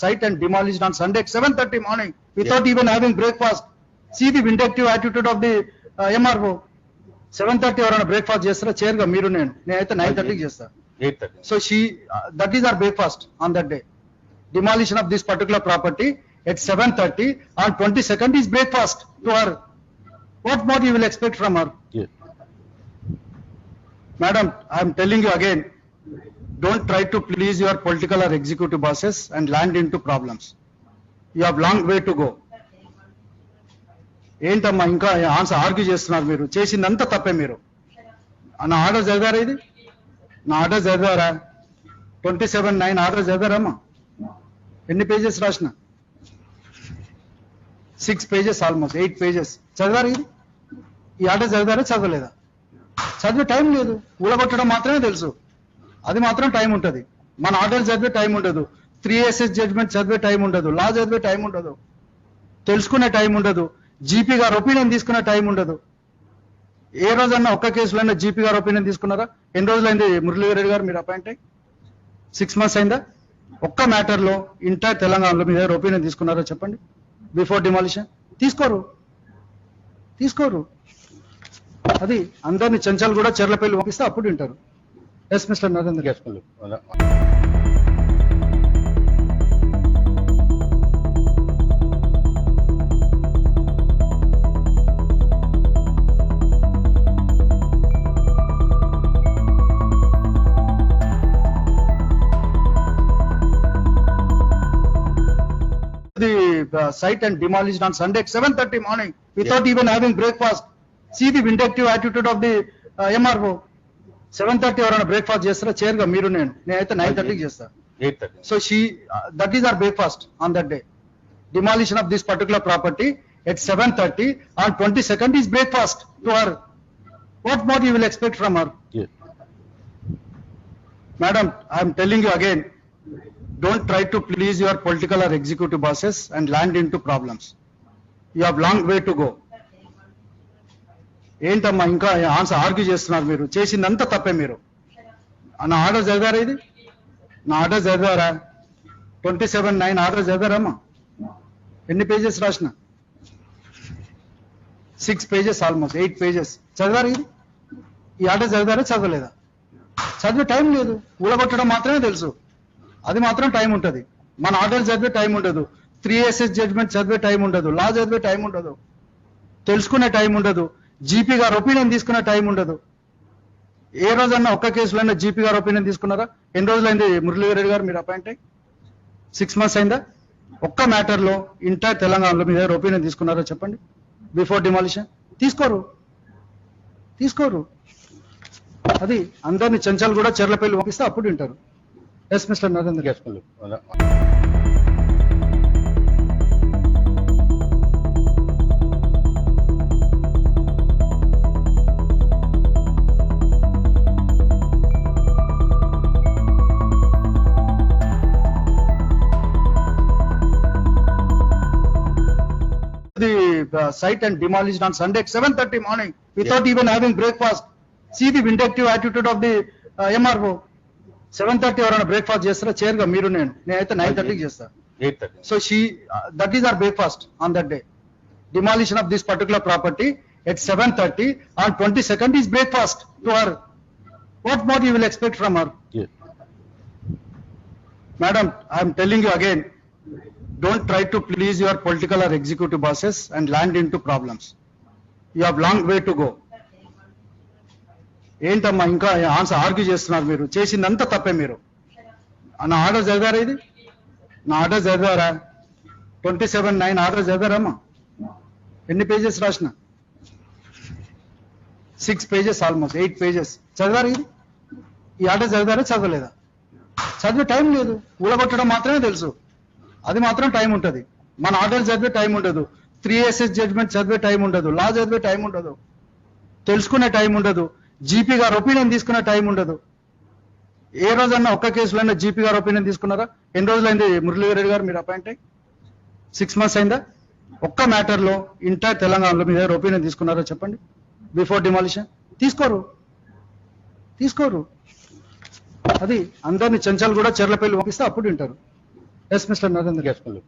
site and demolished on Sunday at 7:30 morning without even having breakfast. See the vindictive attitude of the MRO. 7:30 ఎవరైనా breakfast చేస్తారా? చైర్గా మీరు నేనైతే 9:30కి చేస్తా. 8:30. So that is our breakfast on that day. Demolition of this particular property at 7:30 on 22nd is breakfast to her. What more you will expect from her? Yes. Madam, I am telling you again, don't try to please your political or executive bosses and land into problems. You have long way to go. ఏంటమ్మా ఇంకా answer argue చేస్తున్నారు? మీరు చేసిందంతా తప్పే. మీరు నా order చదివారా? ఇది నా ఆర్డర్ చదివారా? 27/9 ఆర్డర్ చదివారమ్మా? ఎన్ని పేజెస్ రాసిన? 6 pages, ఆల్మోస్ట్ 8 pages చదివారు. ఇది ఈ ఆర్డర్ చదివారా? చదవలేదా? చదివే టైం లేదు. ఊడగొట్టడం మాత్రమే తెలుసు. అది మాత్రం టైం ఉంటుంది. మన ఆర్డర్ చదివే టైం ఉండదు. 3SS జడ్జ్మెంట్ చదివే టైం ఉండదు. లా చదివే టైం ఉండదు. తెలుసుకునే టైం ఉండదు. జీపీ గారు ఒపీనియన్ తీసుకునే టైం ఉండదు. ఏ రోజన్నా ఒక్క కేసులో జీపీ గారు ఒపీనియన్ తీసుకున్నారా? ఎన్ని రోజులైంది మురళీధర్ గారు మీరు అపాయింట్ అయ్యి? 6 months అయిందా? ఒక్క మ్యాటర్లో ఇంటర్ తెలంగాణలో మీ దగ్గర ఒపీనియన్ తీసుకున్నారా చెప్పండి? బిఫోర్ డిమాలిషన్ తీసుకోరు. అది అందరినీ చెంచల్ కూడా చెర్లపల్లి పంపిస్తే అప్పుడు వింటారు. Yes mister Narendra. The site and demolished on Sunday at 7:30 morning without even having breakfast. See the vindictive attitude of the MRO. 7:30 ఎవరైనా బ్రేక్ఫాస్ట్ చేస్తారా? చైర్గా మీరు నేనైతే 9:30కి చేస్తా. 8:30. So that is our breakfast on that day. Demolition of this particular property at 7:30 on 22nd is breakfast to her. What more you will expect from her? Yes. Madam, I am telling you again, don't try to please your political or executive bosses and land into problems. You have long way to go. ఏంటమ్మా ఇంకా answer argue చేస్తున్నారు? మీరు చేసిందంతా తప్పే. మీరు నా order చదివారా? ఇది నా ఆర్డర్ చదివారా? 27/9 ఆర్డర్ చదివారమ్మా? ఎన్ని పేజెస్ రాసిన? 6 pages, ఆల్మోస్ట్ 8 pages చదివారు. ఇది ఈ ఆర్డర్ చదివారా? చదవలేదా? చదివే టైం లేదు. ఊడగొట్టడం మాత్రమే తెలుసు. అది మాత్రం టైం ఉంటుంది. మన ఆర్డర్ చదివే టైం ఉండదు. 3SS జడ్జ్మెంట్ చదివే టైం ఉండదు. లా చదివే టైం ఉండదు. తెలుసుకునే టైం ఉండదు. జీపీ గారు ఒపీనియన్ తీసుకునే టైం ఉండదు. ఏ రోజన్నా ఒక్క కేసులో జీపీ గారు ఒపీనియన్ తీసుకున్నారా? ఎన్ని రోజులైంది మురళీధర్ గారు మీరు అపాయింట్ అయ్యి? 6 months అయిందా? ఒక్క మ్యాటర్లో ఇంటర్ తెలంగాణలో మీ దగ్గర ఒపీనియన్ తీసుకున్నారా చెప్పండి? బిఫోర్ డిమాలిషన్ తీసుకోరు. అది అందరినీ చెంచల్ కూడా చెర్లపల్లి పంపిస్తే అప్పుడు వింటారు. Yes mister Narendra. The site and demolished on Sunday at 7:30 morning without even having breakfast. See the vindictive attitude of the MRO. 7:30 ఎవరైనా బ్రేక్ఫాస్ట్ చేస్తారా? చైర్గా మీరు నేనైతే 9:30కి చేస్తా. 8:30. So that is our breakfast on that day. Demolition of this particular property at 7:30 on 22nd is breakfast to her. What more you will expect from her? Yes. Madam, I am telling you again, don't try to please your political or executive bosses and land into problems. You have long way to go. ఏంటమ్మా ఇంకా answer argue చేస్తున్నారు? మీరు చేసిందంతా తప్పే. మీరు నా order చదివారా? ఇది నా ఆర్డర్ చదివారా? 27/9 ఆర్డర్ చదివారమ్మా? ఎన్ని పేజెస్ రాసిన? 6 pages, ఆల్మోస్ట్ 8 pages చదివారు. ఇది ఈ ఆర్డర్ చదివారా? చదవలేదా? చదివే టైం లేదు. ఊడగొట్టడం మాత్రమే తెలుసు. అది మాత్రం టైం ఉంటుంది. మన ఆర్డర్ చదివే టైం ఉండదు. 3SS జడ్జ్మెంట్ చదివే టైం ఉండదు. లా చదివే టైం ఉండదు. తెలుసుకునే టైం ఉండదు. జీపీ గారు ఒపీనియన్ తీసుకునే టైం ఉండదు. ఏ రోజన్నా ఒక్క కేసులో జీపీ గారు ఒపీనియన్ తీసుకున్నారా? ఎన్ని రోజులైంది మురళీధర్ గారు మీరు అపాయింట్ అయ్యి? 6 months అయిందా? ఒక్క మ్యాటర్లో ఇంటర్ తెలంగాణలో మీ దగ్గర ఒపీనియన్ తీసుకున్నారా చెప్పండి? బిఫోర్ డిమాలిషన్ తీసుకోరు. అది అందరినీ చెంచల్ కూడా చెర్లపల్లి పంపిస్తే అప్పుడు వింటారు. Yes mister Narendra. చేసుకుంటాం.